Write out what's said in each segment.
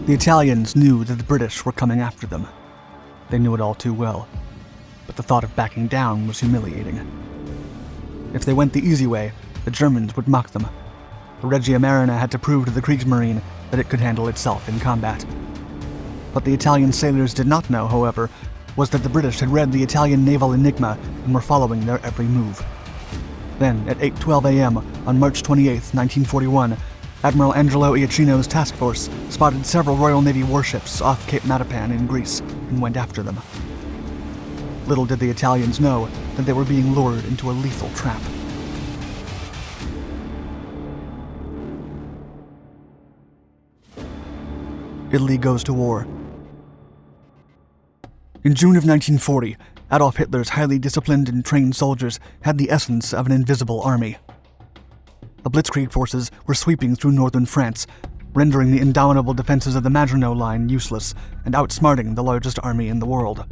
The Italians knew that the British were coming after them. They knew it all too well, but the thought of backing down was humiliating. If they went the easy way, the Germans would mock them. The Regia Marina had to prove to the Kriegsmarine that it could handle itself in combat. What the Italian sailors did not know, however, was that the British had read the Italian naval Enigma and were following their every move. Then, at 8:12 a.m. on March 28, 1941, Admiral Angelo Iachino's task force spotted several Royal Navy warships off Cape Matapan in Greece and went after them. Little did the Italians know that they were being lured into a lethal trap. Italy goes to war. In June of 1940, Adolf Hitler's highly disciplined and trained soldiers had the essence of an invisible army. The Blitzkrieg forces were sweeping through northern France, rendering the indomitable defenses of the Maginot Line useless and outsmarting the largest army in the world.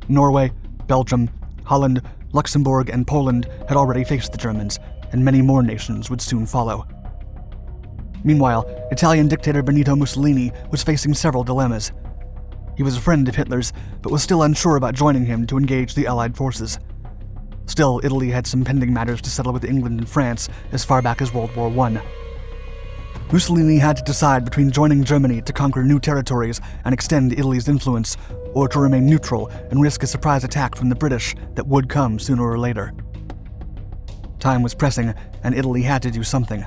Norway, Belgium, Holland, Luxembourg, and Poland had already faced the Germans, and many more nations would soon follow. Meanwhile, Italian dictator Benito Mussolini was facing several dilemmas. He was a friend of Hitler's, but was still unsure about joining him to engage the Allied forces. Still, Italy had some pending matters to settle with England and France as far back as World War I. Mussolini had to decide between joining Germany to conquer new territories and extend Italy's influence, or to remain neutral and risk a surprise attack from the British that would come sooner or later. Time was pressing, and Italy had to do something.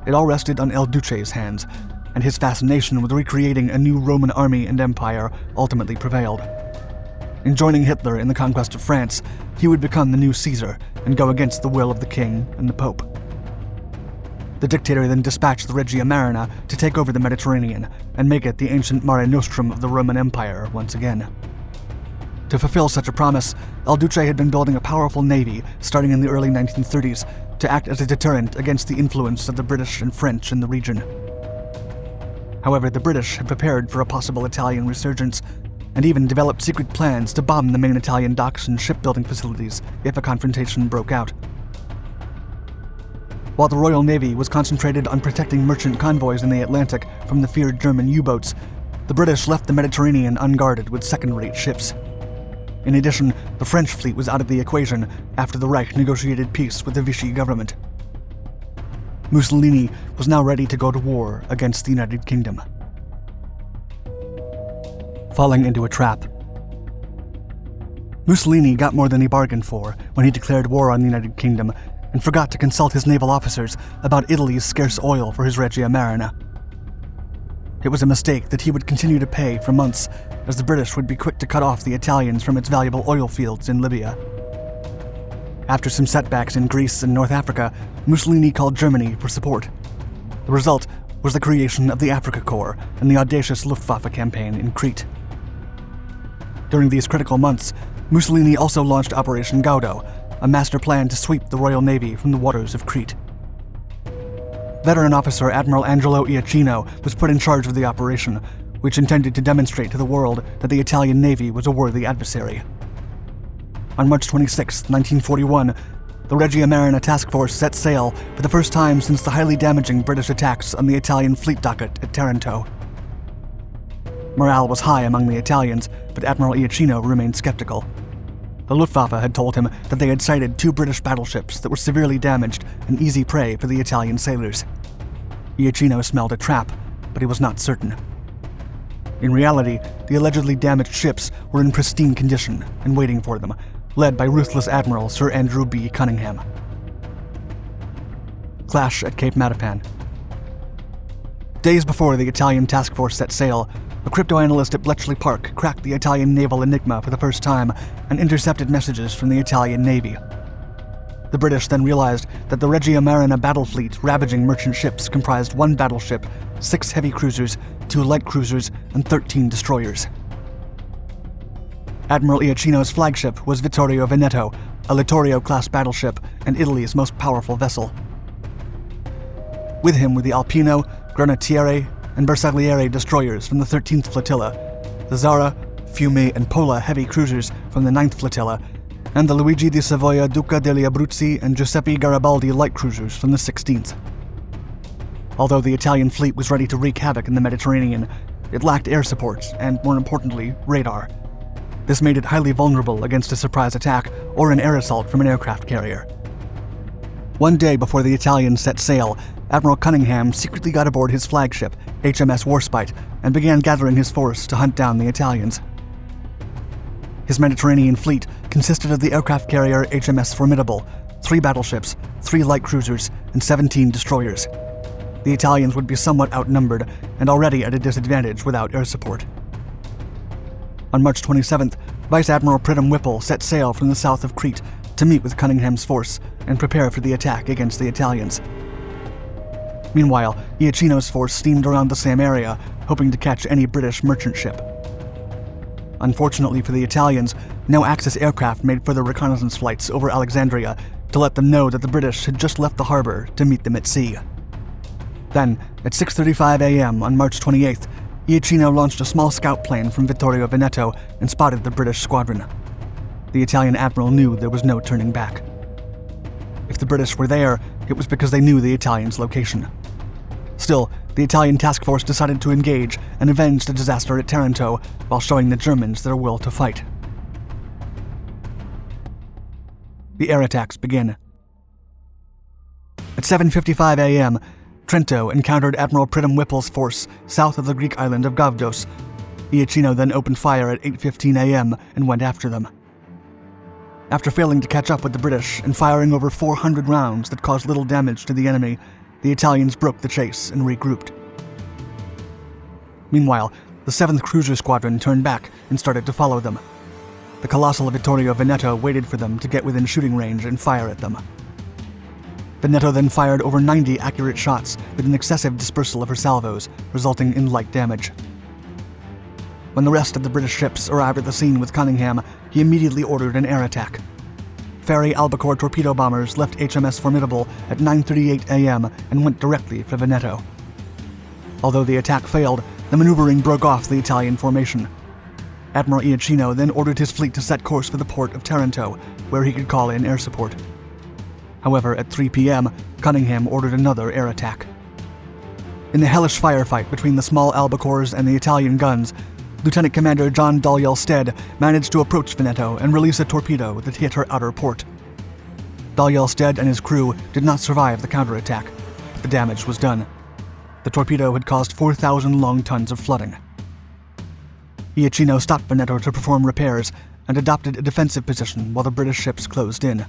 It all rested on El Duce's hands, and his fascination with recreating a new Roman army and empire ultimately prevailed. In joining Hitler in the conquest of France, he would become the new Caesar and go against the will of the king and the Pope. The dictator then dispatched the Regia Marina to take over the Mediterranean and make it the ancient Mare Nostrum of the Roman Empire once again. To fulfill such a promise, El Duce had been building a powerful navy starting in the early 1930s to act as a deterrent against the influence of the British and French in the region. However, the British had prepared for a possible Italian resurgence and even developed secret plans to bomb the main Italian docks and shipbuilding facilities if a confrontation broke out. While the Royal Navy was concentrated on protecting merchant convoys in the Atlantic from the feared German U-boats, the British left the Mediterranean unguarded with second-rate ships. In addition, the French fleet was out of the equation after the Reich negotiated peace with the Vichy government. Mussolini was now ready to go to war against the United Kingdom. Falling into a trap. Mussolini got more than he bargained for when he declared war on the United Kingdom and forgot to consult his naval officers about Italy's scarce oil for his Regia Marina. It was a mistake that he would continue to pay for months, as the British would be quick to cut off the Italians from its valuable oil fields in Libya. After some setbacks in Greece and North Africa, Mussolini called Germany for support. The result was the creation of the Africa Corps and the audacious Luftwaffe campaign in Crete. During these critical months, Mussolini also launched Operation Gaudo, a master plan to sweep the Royal Navy from the waters of Crete. Veteran officer Admiral Angelo Iachino was put in charge of the operation, which intended to demonstrate to the world that the Italian Navy was a worthy adversary. On March 26, 1941, the Regia Marina task force set sail for the first time since the highly damaging British attacks on the Italian fleet docket at Taranto. Morale was high among the Italians, but Admiral Iachino remained skeptical. The Luftwaffe had told him that they had sighted 2 British battleships that were severely damaged and easy prey for the Italian sailors. Iachino smelled a trap, but he was not certain. In reality, the allegedly damaged ships were in pristine condition and waiting for them, led by ruthless Admiral Sir Andrew B. Cunningham. Clash at Cape Matapan. Days before the Italian task force set sail, a cryptoanalyst at Bletchley Park cracked the Italian naval Enigma for the first time and intercepted messages from the Italian Navy. The British then realized that the Regia Marina battle fleet ravaging merchant ships comprised 1 battleship, 6 heavy cruisers, 2 light cruisers, and 13 destroyers. Admiral Iachino's flagship was Vittorio Veneto, a Littorio-class battleship and Italy's most powerful vessel. With him were the Alpino, Granatiere, and Bersagliere destroyers from the 13th Flotilla, the Zara, Fiume, and Pola heavy cruisers from the 9th Flotilla, and the Luigi di Savoia Duca degli Abruzzi and Giuseppe Garibaldi light cruisers from the 16th. Although the Italian fleet was ready to wreak havoc in the Mediterranean, it lacked air support and, more importantly, radar. This made it highly vulnerable against a surprise attack or an air assault from an aircraft carrier. One day before the Italians set sail, Admiral Cunningham secretly got aboard his flagship, HMS Warspite, and began gathering his force to hunt down the Italians. His Mediterranean fleet consisted of the aircraft carrier HMS Formidable, 3 battleships, 3 light cruisers, and 17 destroyers. The Italians would be somewhat outnumbered and already at a disadvantage without air support. On March 27th, Vice Admiral Pridham Whipple set sail from the south of Crete to meet with Cunningham's force and prepare for the attack against the Italians. Meanwhile, Iachino's force steamed around the same area, hoping to catch any British merchant ship. Unfortunately for the Italians, no Axis aircraft made further reconnaissance flights over Alexandria to let them know that the British had just left the harbor to meet them at sea. Then, at 6:35 a.m. on March 28th, Iachino launched a small scout plane from Vittorio Veneto and spotted the British squadron. The Italian admiral knew there was no turning back. If the British were there, it was because they knew the Italians' location. Still, the Italian task force decided to engage and avenge the disaster at Taranto while showing the Germans their will to fight. The air attacks begin. At 7:55 a.m., Trento encountered Admiral Pridham Whipple's force south of the Greek island of Gavdos. Iachino then opened fire at 8:15 a.m. and went after them. After failing to catch up with the British and firing over 400 rounds that caused little damage to the enemy, the Italians broke the chase and regrouped. Meanwhile, the 7th Cruiser Squadron turned back and started to follow them. The colossal Vittorio Veneto waited for them to get within shooting range and fire at them. Veneto then fired over 90 accurate shots with an excessive dispersal of her salvos, resulting in light damage. When the rest of the British ships arrived at the scene with Cunningham, he immediately ordered an air attack. Fairey Albacore torpedo bombers left HMS Formidable at 9:38 a.m. and went directly for Veneto. Although the attack failed, the maneuvering broke off the Italian formation. Admiral Iachino then ordered his fleet to set course for the port of Taranto, where he could call in air support. However, at 3 p.m., Cunningham ordered another air attack. In the hellish firefight between the small albacores and the Italian guns, Lieutenant Commander John Dalyell Stead managed to approach Veneto and release a torpedo that hit her outer port. Dalyell Stead and his crew did not survive the counterattack, but the damage was done. The torpedo had caused 4,000 long tons of flooding. Iachino stopped Veneto to perform repairs and adopted a defensive position while the British ships closed in.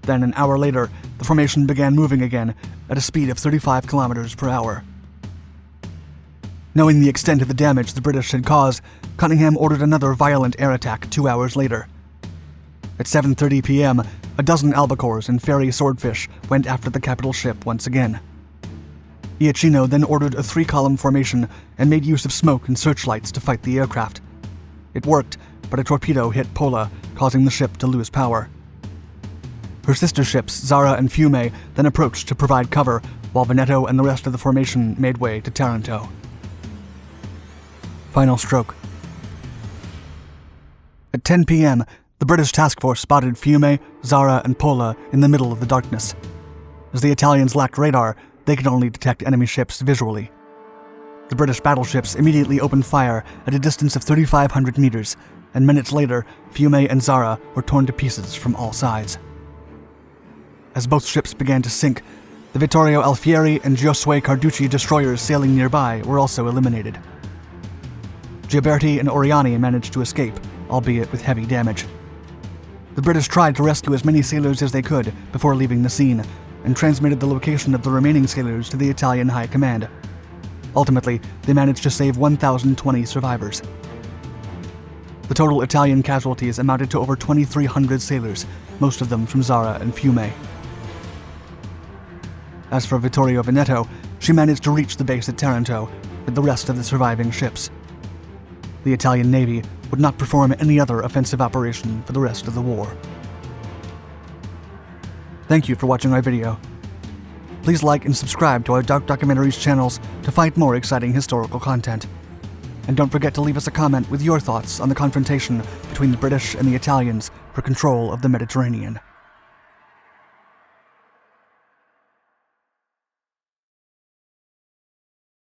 Then, an hour later, the formation began moving again at a speed of 35 kilometers per hour. Knowing the extent of the damage the British had caused, Cunningham ordered another violent air attack 2 hours later. At 7:30 p.m., a dozen albacores and Fairey Swordfish went after the capital ship once again. Iachino then ordered a 3-column formation and made use of smoke and searchlights to fight the aircraft. It worked, but a torpedo hit Pola, causing the ship to lose power. Her sister ships, Zara and Fiume, then approached to provide cover, while Veneto and the rest of the formation made way to Taranto. Final stroke. At 10 p.m., the British task force spotted Fiume, Zara, and Pola in the middle of the darkness. As the Italians lacked radar, they could only detect enemy ships visually. The British battleships immediately opened fire at a distance of 3,500 meters, and minutes later, Fiume and Zara were torn to pieces from all sides. As both ships began to sink, the Vittorio Alfieri and Giosuè Carducci destroyers sailing nearby were also eliminated. Gioberti and Oriani managed to escape, albeit with heavy damage. The British tried to rescue as many sailors as they could before leaving the scene, and transmitted the location of the remaining sailors to the Italian High Command. Ultimately, they managed to save 1,020 survivors. The total Italian casualties amounted to over 2,300 sailors, most of them from Zara and Fiume. As for Vittorio Veneto, she managed to reach the base at Taranto with the rest of the surviving ships. The Italian Navy would not perform any other offensive operation for the rest of the war. Thank you for watching our video. Please like and subscribe to our Dark Documentaries channels to find more exciting historical content. And don't forget to leave us a comment with your thoughts on the confrontation between the British and the Italians for control of the Mediterranean.